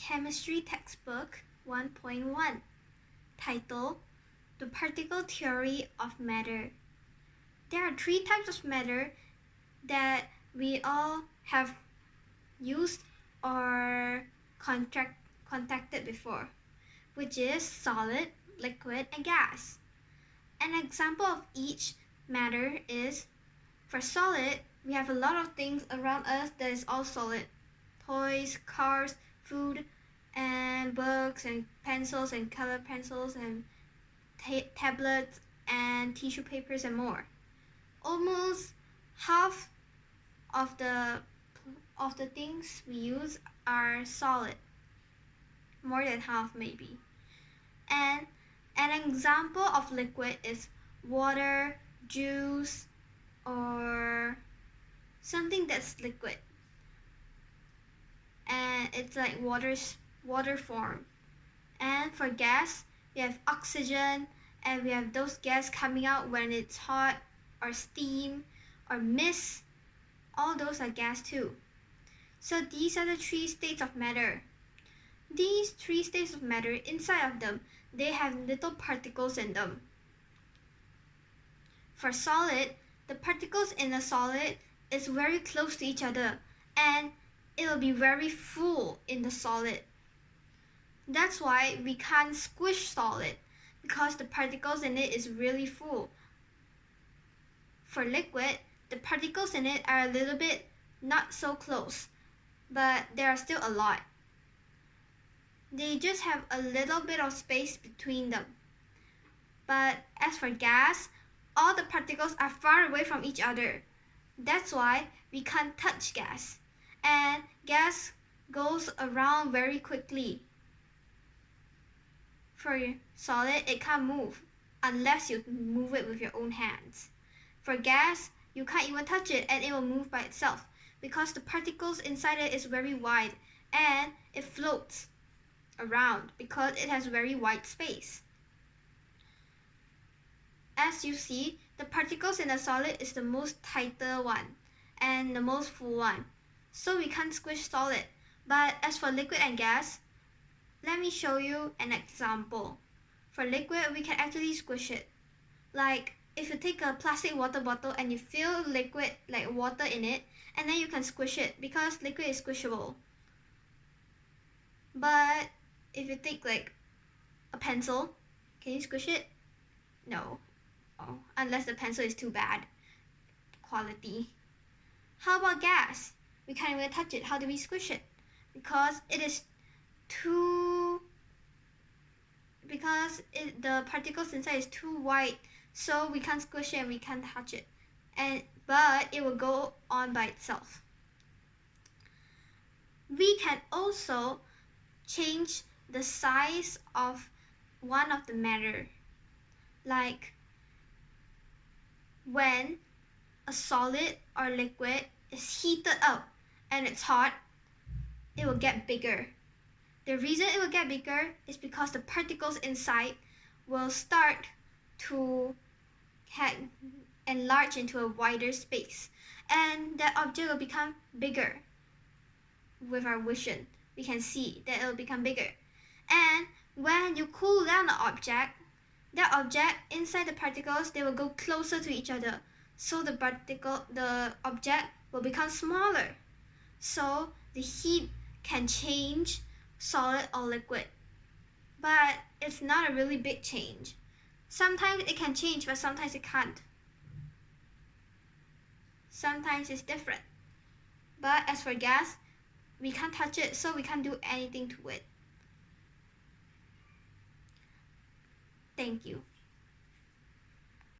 Chemistry Textbook 1.1. Title: The Particle Theory of Matter. There are three types of matter that we all have used or contacted before, which is solid, liquid, and gas. An example of each matter is, for solid, we have a lot of things around us that is all solid. Toys, cars, food, and books, and pencils, and color pencils, and tablets, and tissue papers, and more. Almost half of the things we use are solid. More than half, maybe. And an example of liquid is water, juice, or something that's liquid. And it's like water form. And for gas, we have oxygen, and we have those gas coming out when it's hot, or steam, or mist. All those are gas too. So these are the three states of matter. These three states of matter, inside of them, they have little particles in them. For solid, the particles in a solid is very close to each other, and it will be very full in the solid. That's why we can't squish solid, because the particles in it is really full. For liquid, the particles in it are a little bit not so close, but there are still a lot. They just have a little bit of space between them. But as for gas, all the particles are far away from each other. That's why we can't touch gas. And gas goes around very quickly. For solid, it can't move unless you move it with your own hands. For gas, you can't even touch it and it will move by itself because the particles inside it is very wide and it floats around because it has very wide space. As you see, the particles in a solid is the most tighter one and the most full one. So we can't squish solid. But as for liquid and gas, let me show you an example. For liquid, we can actually squish it. Like if you take a plastic water bottle and you fill liquid like water in it, and then you can squish it because liquid is squishable. But if you take like a pencil, can you squish it? No. Oh, unless the pencil is too bad quality. How about gas? We can't even touch it. How do we squish it? Because it is the particles inside is too white, so we can't squish it and we can't touch it. But it will go on by itself. We can also change the size of one of the matter. Like when a solid or liquid is heated up and it's hot, it will get bigger. The reason it will get bigger is because the particles inside will start to enlarge into a wider space, and that object will become bigger. With our vision, we can see that it will become bigger. And when you cool down the object, that object inside the particles, they will go closer to each other. So the object will become smaller. So the heat can change solid or liquid. But it's not a really big change. Sometimes it can change, but sometimes it can't. Sometimes it's different. But as for gas, we can't touch it, so we can't do anything to it. Thank you.